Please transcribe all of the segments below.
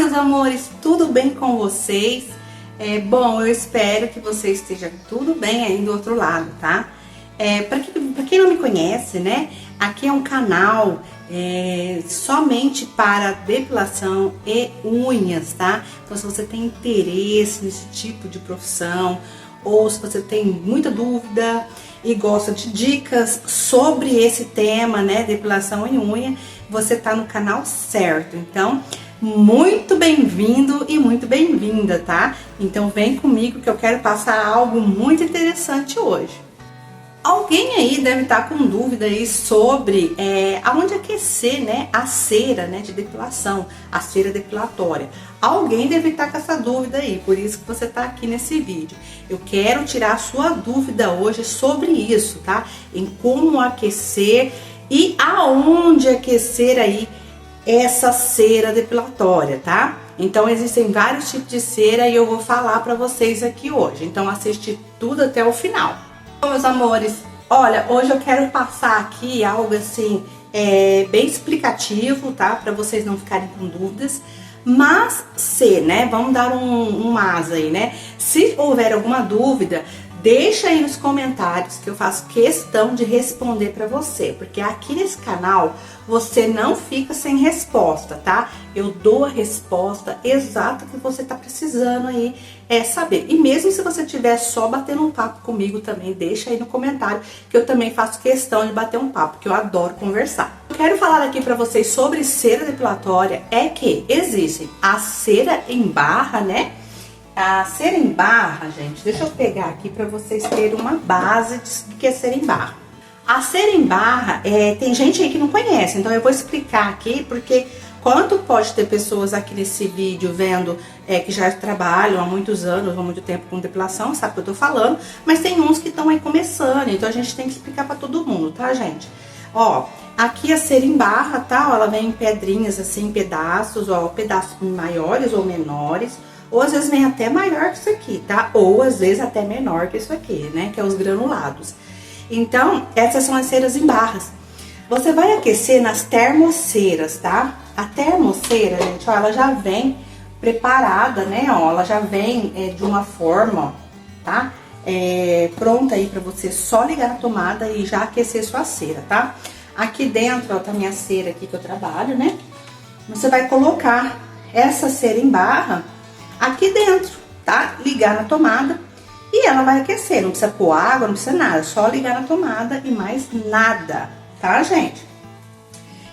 meus amores, tudo bem com vocês? Bom, eu espero que você esteja tudo bem aí do outro lado, tá? Pra quem não me conhece, né? Aqui é um canal somente para depilação e unhas, tá? Então, se você tem interesse nesse tipo de profissão, ou se você tem muita dúvida e gosta de dicas sobre esse tema, né? Depilação e unha, você tá no canal certo. Então, muito bem-vindo e muito bem-vinda, tá? Então vem comigo que eu quero passar algo muito interessante hoje. Alguém aí deve estar com dúvida aí sobre aonde aquecer, né, a cera, né, de depilação, a cera depilatória. Alguém deve estar com essa dúvida aí, por isso que você está aqui nesse vídeo. Eu quero tirar a sua dúvida hoje sobre isso, tá? Em como aquecer e aonde aquecer aí essa cera depilatória, tá? Então existem vários tipos de cera e eu vou falar para vocês aqui hoje. Então assiste tudo até o final. Bom, meus amores, olha, hoje eu quero passar aqui algo assim bem explicativo, tá? Para vocês não ficarem com dúvidas. Mas se, né? Vamos dar um mas aí, né? Se houver alguma dúvida, deixa aí nos comentários que eu faço questão de responder para você, porque aqui nesse canal você não fica sem resposta, tá? Eu dou a resposta exata que você tá precisando aí saber. E mesmo se você estiver só batendo um papo comigo também, deixa aí no comentário que eu também faço questão de bater um papo, porque eu adoro conversar. Eu quero falar aqui para vocês sobre cera depilatória, que existe a cera em barra, né? A cera em barra, gente, deixa eu pegar aqui para vocês terem uma base do que é cera em barra. A cera em barra, tem gente aí que não conhece, então eu vou explicar aqui, porque quanto pode ter pessoas aqui nesse vídeo vendo que já trabalham há muitos anos, há muito tempo com depilação, sabe o que eu tô falando, mas tem uns que estão aí começando, então a gente tem que explicar para todo mundo, tá, gente? Ó, aqui a cera em barra, tá? Ó, ela vem em pedrinhas assim, em pedaços, ó, pedaços maiores ou menores, ou às vezes vem até maior que isso aqui, tá? Ou às vezes até menor que isso aqui, né? Que é os granulados. Então, essas são as ceras em barras. Você vai aquecer nas termoceiras, tá? A termoceira, gente, ó, ela já vem preparada, né? Ó, ela já vem de uma forma, ó, tá? Pronta aí pra você só ligar na tomada e já aquecer sua cera, tá? Aqui dentro, ó, tá a minha cera aqui que eu trabalho, né? Você vai colocar essa cera em barra aqui dentro, tá? Ligar na tomada e ela vai aquecer. Não precisa pôr água, não precisa nada, só ligar na tomada e mais nada, tá, gente?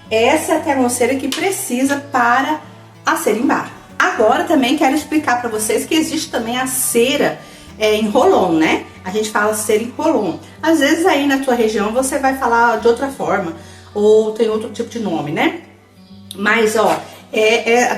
Essa é a termoceira que precisa para a cera em barra. Agora também quero explicar para vocês que existe também a cera em rolon, né? A gente fala cera em rolon. Às vezes aí na tua região você vai falar de outra forma ou tem outro tipo de nome, né? Mas ó,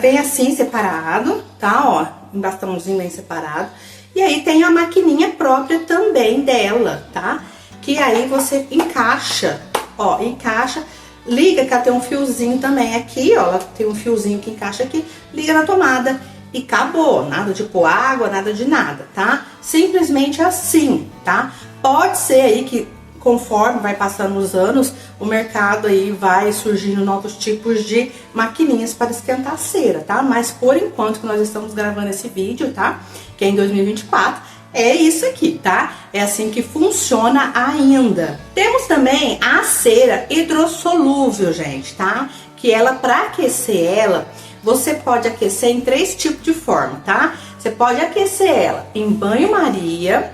vem assim separado, tá? Ó, um bastãozinho bem separado. E aí tem a maquininha própria também dela, tá? Que aí você encaixa, ó, encaixa, liga, que ela tem um fiozinho também aqui, ó, ela tem um fiozinho que encaixa aqui, liga na tomada e acabou, nada de pôr água, nada de nada, tá? Simplesmente assim, tá? Pode ser aí que conforme vai passando os anos, o mercado aí vai surgindo novos tipos de maquininhas para esquentar a cera, tá? Mas por enquanto que nós estamos gravando esse vídeo, tá? Que é em 2024, é isso aqui, tá? É assim que funciona ainda. Temos também a cera hidrossolúvel, gente, tá? Que ela, para aquecer ela, você pode aquecer em 3 tipos de forma, tá? Você pode aquecer ela em banho-maria,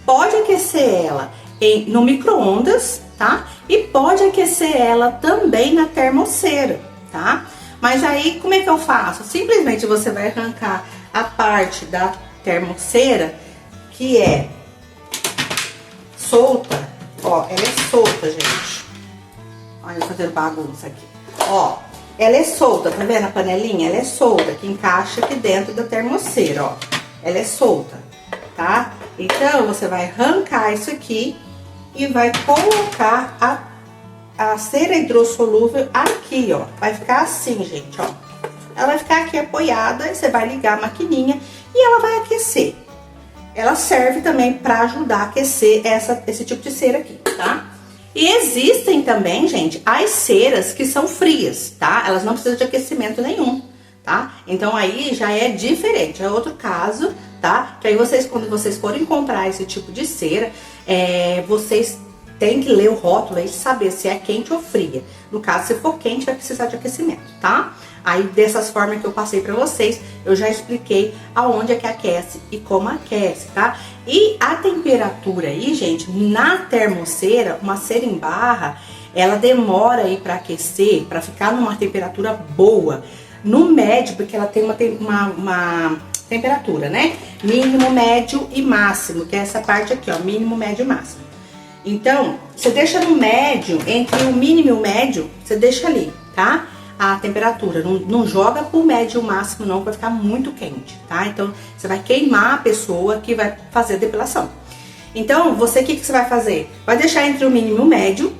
pode aquecer ela no micro-ondas, tá? E pode aquecer ela também na termoceira, tá? Mas aí, como é que eu faço? Simplesmente você vai arrancar a parte da termoceira que é solta, ó, ela é solta, gente. Olha, eu fazendo bagunça aqui. Ó, ela é solta, tá vendo a panelinha? Ela é solta, que encaixa aqui dentro da termoceira, ó. Ela é solta, tá? Então, você vai arrancar isso aqui e vai colocar a cera hidrossolúvel aqui, ó. Vai ficar assim, gente, ó. Ela vai ficar aqui apoiada, e você vai ligar a maquininha e ela vai aquecer. Ela serve também para ajudar a aquecer esse tipo de cera aqui, tá? E existem também, gente, as ceras que são frias, tá? Elas não precisam de aquecimento nenhum, tá? Então aí já é diferente, é outro caso, tá? Que aí vocês, quando vocês forem comprar esse tipo de cera, vocês têm que ler o rótulo e saber se é quente ou fria. No caso, se for quente, vai precisar de aquecimento, tá? Aí, dessas formas que eu passei pra vocês, eu já expliquei aonde é que aquece e como aquece, tá? E a temperatura aí, gente, na termocera, uma cera em barra, ela demora aí pra aquecer, pra ficar numa temperatura boa. No médio, porque ela tem uma temperatura, né? Mínimo, médio e máximo, que é essa parte aqui, ó, mínimo, médio e máximo. Então, você deixa no médio, entre o mínimo e o médio, você deixa ali, tá? A temperatura, não joga pro médio e o máximo não, vai ficar muito quente, tá? Então, você vai queimar a pessoa que vai fazer a depilação. Então, você, o que você vai fazer? Vai deixar entre o mínimo e o médio,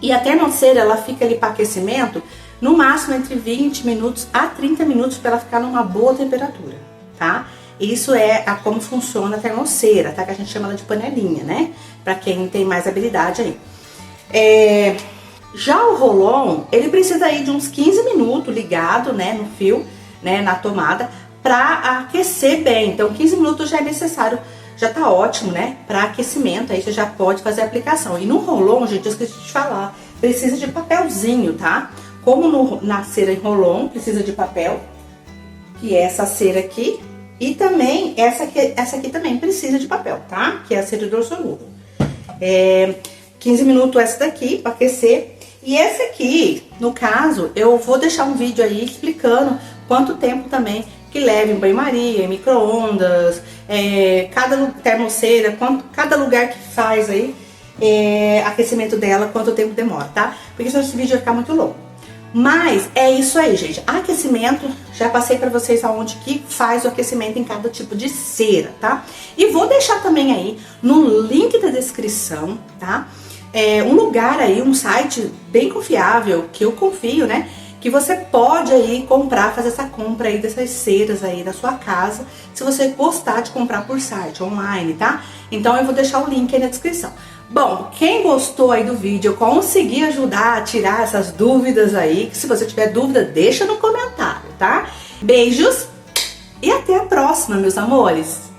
e a termocera, ela fica ali para aquecimento, no máximo entre 20 minutos a 30 minutos para ela ficar numa boa temperatura, tá? Isso é como funciona a termocera, tá? Que a gente chama ela de panelinha, né? Pra quem tem mais habilidade aí. Já o Rolon, ele precisa aí de uns 15 minutos ligado, né? No fio, né? Na tomada, pra aquecer bem. Então, 15 minutos já é necessário, já tá ótimo, né? Pra aquecimento, aí você já pode fazer a aplicação. E no Rolon, gente, eu esqueci de falar, precisa de papelzinho, tá? Como na cera em Rolon, precisa de papel, que é essa cera aqui. E também, essa aqui também precisa de papel, tá? Que é a cera hidrossolúvel. 15 minutos essa daqui para aquecer. E essa aqui, no caso, eu vou deixar um vídeo aí explicando quanto tempo também que leva em banho-maria, em micro-ondas, cada termoceira, cada lugar que faz aí aquecimento dela, quanto tempo demora, tá? Porque senão esse vídeo vai ficar muito longo. Mas é isso aí, gente. Aquecimento, já passei pra vocês aonde que faz o aquecimento em cada tipo de cera, tá? E vou deixar também aí no link da descrição, tá? Um lugar aí, um site bem confiável, que eu confio, né? Que você pode aí comprar, fazer essa compra aí dessas ceras aí da sua casa, se você gostar de comprar por site, online, tá? Então eu vou deixar o link aí na descrição. Bom, quem gostou aí do vídeo, eu consegui ajudar a tirar essas dúvidas aí, que se você tiver dúvida, deixa no comentário, tá? Beijos e até a próxima, meus amores!